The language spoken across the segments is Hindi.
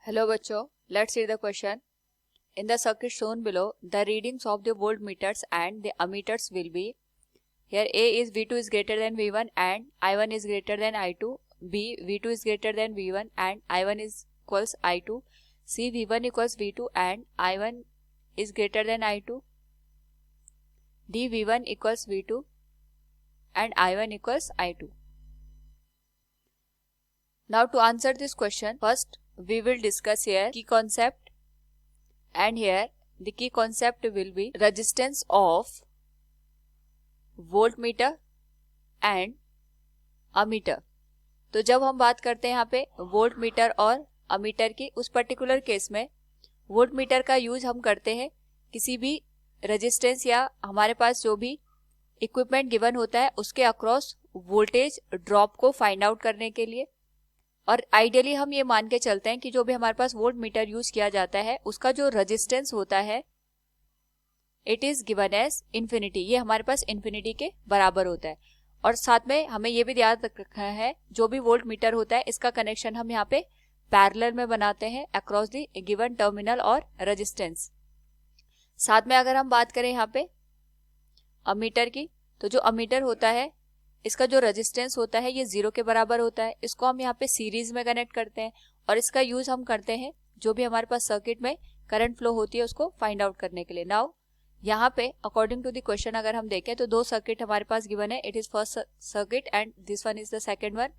Hello बच्चों, let's read the question. In the circuit shown below, the readings of the voltmeters and the ammeters will be, here A is V2 is greater than V1 and I1 is greater than I2, B V2 is greater than V1 and I1 is equals I2, C V1 equals V2 and I1 is greater than I2, D V1 equals V2 and I1 equals I2. Now to answer this question, first we will discuss here key concept, and here the key concept will be resistance of voltmeter and ammeter. तो जब हम बात करते हैं यहाँ पे वोल्टमीटर और अमीटर की, उस पर्टिकुलर केस में वोल्टमीटर का यूज हम करते हैं किसी भी रेजिस्टेंस या हमारे पास जो भी इक्विपमेंट गिवन होता है उसके अक्रॉस वोल्टेज ड्रॉप को फाइंड आउट करने के लिए। और आइडियली हम ये मान के चलते हैं कि जो भी हमारे पास वोल्ट मीटर यूज किया जाता है उसका जो रेजिस्टेंस होता है it is given as infinity, ये हमारे पास इन्फिनिटी के बराबर होता है। और साथ में हमें ये भी याद रखना है जो भी वोल्ट मीटर होता है इसका कनेक्शन हम यहाँ पे पैरेलल में बनाते हैं अक्रॉस द गिवन टर्मिनल और रेजिस्टेंस। साथ में अगर हम बात करें यहाँ पे अमीटर की, तो जो अमीटर होता है इसका जो रेजिस्टेंस होता है ये 0 के बराबर होता है। इसको हम यहाँ पे सीरीज में कनेक्ट करते हैं और इसका यूज हम करते हैं जो भी हमारे पास सर्किट में करंट फ्लो होती है उसको फाइंड आउट करने के लिए। नाउ यहाँ पे अकॉर्डिंग टू द क्वेश्चन अगर हम देखें तो दो सर्किट हमारे पास गिवन है, it is first circuit and this one is the second one.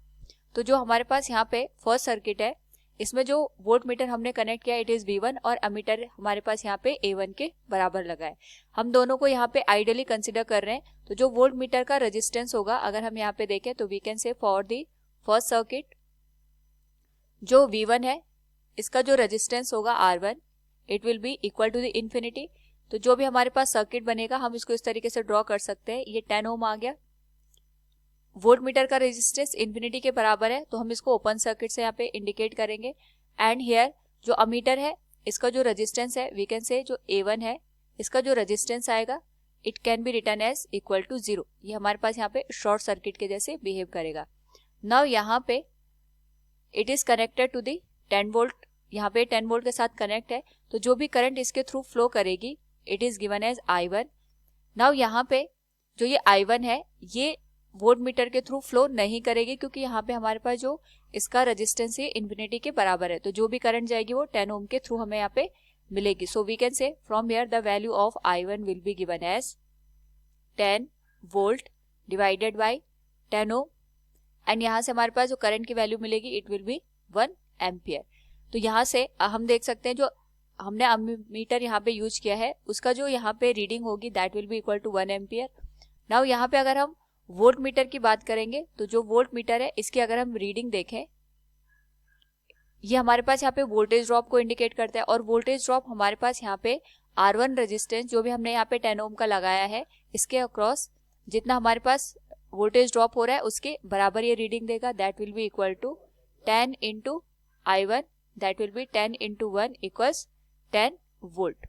तो जो हमारे पास यहाँ पे फर्स्ट सर्किट है इसमें जो वोल्ट मीटर हमने कनेक्ट किया इट इज V1 और अमीटर हमारे पास यहाँ पे A1 के बराबर लगा है। हम दोनों को यहाँ पे आइडियली कंसिडर कर रहे हैं, तो जो वोल्ट मीटर का रेजिस्टेंस होगा अगर हम यहाँ पे देखें तो we can say for the first circuit जो V1 है इसका जो रेजिस्टेंस होगा R1 it will be equal to the infinity. तो जो भी हमारे पास सर्किट बनेगा हम इसको इस तरीके से ड्रॉ कर सकते हैं। ये 10 ओम आ गया, वोल्ट मीटर का रेजिस्टेंस इन्फिनिटी के बराबर है तो हम इसको ओपन सर्किट से यहाँ पे इंडिकेट करेंगे। एंड हियर जो अमीटर है इसका जो रेजिस्टेंस है वी कैन से जो A1 है इसका जो रेजिस्टेंस आएगा it can be written as equal to 0। ये हमारे पास यहाँ पे शॉर्ट सर्किट के जैसे बिहेव करेगा। नाउ यहाँ पे it is connected to the 10 volt, यहाँ पे 10 वोल्ट के साथ कनेक्ट है तो जो भी करंट इसके थ्रू फ्लो करेगी it is given as I1। Now यहाँ पे जो ये I1 है ये वोल्ट मीटर के थ्रू फ्लो नहीं करेगी क्योंकि यहाँ पे हमारे पास जो इसका रेजिस्टेंस है इन्फिनिटी के बराबर है, तो जो भी करंट जाएगी वो 10 ओम के थ्रू हमें यहाँ पे मिलेगी। So we can say from here the value of I1 will be given as 10 volt divided by 10 ohm and यहाँ से हमारे पास जो करंट की वैल्यू मिलेगी इट विल बी 1 एम्पियर। तो यहाँ से हम देख सकते हैं जो हमने अमीटर यहाँ पे यूज किया है उसका जो यहाँ पे रीडिंग होगी that will be equal to 1 ampere. Now यहाँ पे अगर हम वोल्ट मीटर की बात करेंगे तो जो वोल्ट मीटर है इसकी अगर हम रीडिंग देखें ये हमारे पास यहाँ पे वोल्टेज ड्रॉप को इंडिकेट करता है और वोल्टेज ड्रॉप हमारे पास यहाँ पे R1 रेजिस्टेंस जो भी हमने यहाँ पे 10 ओम का लगाया है इसके अक्रॉस जितना हमारे पास वोल्टेज ड्रॉप हो रहा है उसके बराबर ये रीडिंग देगा। That will be equal to 10 into I1 that will be 10 into 1 equals 10 volt.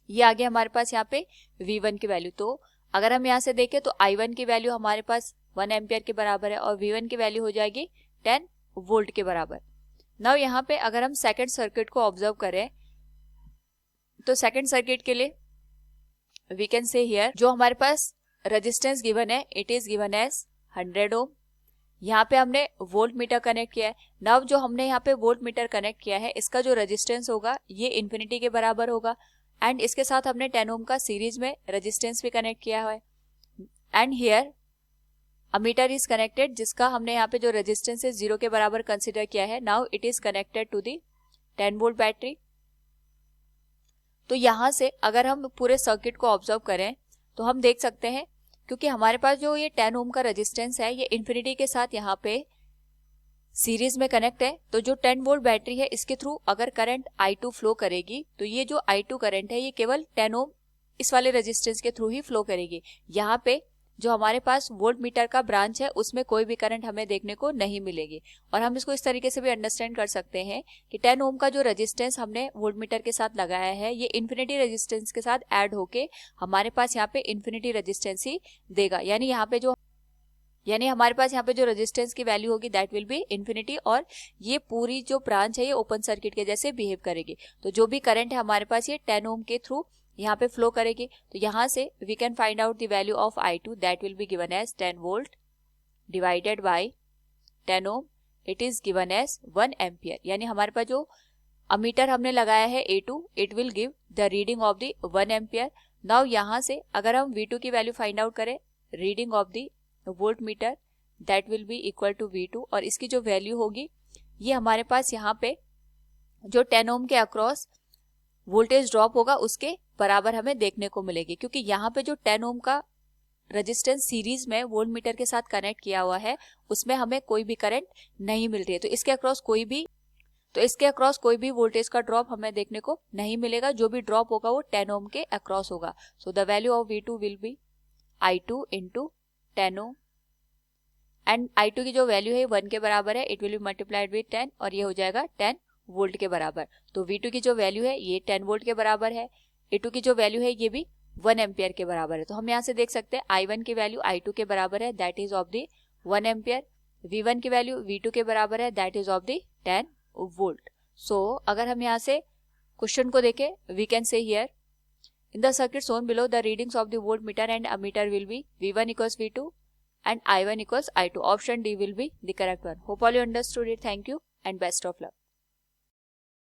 ये आ गया हमारे पास यहाँ पे V1 की वैल्यू। तो अगर हम यहाँ से देखें तो I1 की वैल्यू हमारे पास 1 एम्पियर के बराबर है और V1 की वैल्यू हो जाएगी 10 वोल्ट के बराबर। नाउ यहाँ पे अगर हम सेकंड सर्किट को ऑब्जर्व करें तो सेकंड सर्किट के लिए वी कैन से हियर जो हमारे पास रेजिस्टेंस गिवन है इट इज गिवन एज 100 ओम। यहाँ पे हमने वोल्ट मीटर कनेक्ट किया है। नाउ जो हमने यहाँ पे वोल्ट मीटर कनेक्ट किया है इसका जो रेजिस्टेंस होगा ये इन्फिनिटी के बराबर होगा एंड इसके साथ हमने 10 ओम का सीरीज में रेजिस्टेंस भी कनेक्ट किया हुआ है। And here ammeter is connected जिसका हमने यहाँ पे जो रेजिस्टेंस है 0 के बराबर कंसिडर किया है। Now it is connected to the 10 volt battery. तो यहाँ से अगर हम पूरे सर्किट को ऑब्जर्व करें तो हम देख सकते हैं क्योंकि हमारे पास जो ये 10 ओम का रेजिस्टेंस है ये इन्फिनिटी के साथ यहाँ पे सीरीज में कनेक्ट है, तो जो 10 वोल्ट बैटरी है इसके थ्रू अगर करंट I2 फ्लो करेगी तो ये जो I2 करंट है ये केवल 10 ओम इस वाले रेजिस्टेंस के थ्रू ही फ्लो करेगी। यहाँ पे जो हमारे पास वोल्ट मीटर का ब्रांच है उसमें कोई भी करंट हमें देखने को नहीं मिलेगी। और हम इसको इस तरीके से भी अंडरस्टैंड कर सकते हैं कि 10 ओम का जो रेजिस्टेंस हमने वोल्ट मीटर के साथ लगाया है ये इन्फिनिटी रेजिस्टेंस के साथ ऐड होके हमारे पास यहाँ पे इन्फिनिटी रेजिस्टेंस ही देगा। यानी यहाँ पे जो यानी हमारे पास यहाँ पे जो रेजिस्टेंस की वैल्यू होगी दैट विल बी इन्फिनिटी, और ये पूरी जो ब्रांच है ये ओपन सर्किट के जैसे बिहेव करेगी। तो जो भी करंट है हमारे पास ये 10 ओम के थ्रू यहाँ पे फ्लो करेगी। तो यहाँ से we can find out the value of I2 that will be given as 10 volt divided by 10 ohm, it is given as 1 ampere. यानी हमारे पास जो अमीटर हमने लगाया है A2, it will give the reading of the 1 ampere. Now यहाँ से अगर हम V2 की वैल्यू फाइंड आउट करें, reading of the volt meter that will be equal to V2, और इसकी जो वैल्यू होगी ये हमारे पास यहाँ पे जो 10 ओम के अक्रॉस वोल्टेज ड्रॉप होगा उसके बराबर हमें देखने को मिलेगी, क्योंकि यहाँ पे जो 10 ओम का रेजिस्टेंस सीरीज में वोल्ट मीटर के साथ कनेक्ट किया हुआ है उसमें हमें कोई भी करंट नहीं मिल रही है। तो इसके अक्रॉस कोई भी वोल्टेज का ड्रॉप हमें देखने को नहीं मिलेगा। जो भी ड्रॉप होगा वो 10 ओम के अक्रॉस होगा। So the value of V2 will be I2 into 10 ohm, and I2 की जो वैल्यू है 1 के बराबर है, it will be multiplied with 10, और ये हो जाएगा 10 वोल्ट के बराबर। तो V2 की जो वैल्यू है ये 10 वोल्ट के बराबर है, A2 की जो वैल्यू है ये भी 1 एम्पियर के बराबर है। तो हम यहाँ से देख सकते हैं I1 की वैल्यू I2 के बराबर है, that is of the 1 ampere. V1 की वैल्यू V2 के बराबर है, that is of the 10 volt. So अगर हम यहाँ से क्वेश्चन को देखें, we can say here in the circuit shown below the readings of the voltmeter and ammeter will be V1 equals V2 and I1 equals I2. Option D will be the correct one. Hope all you understood it. Thank you and best of luck.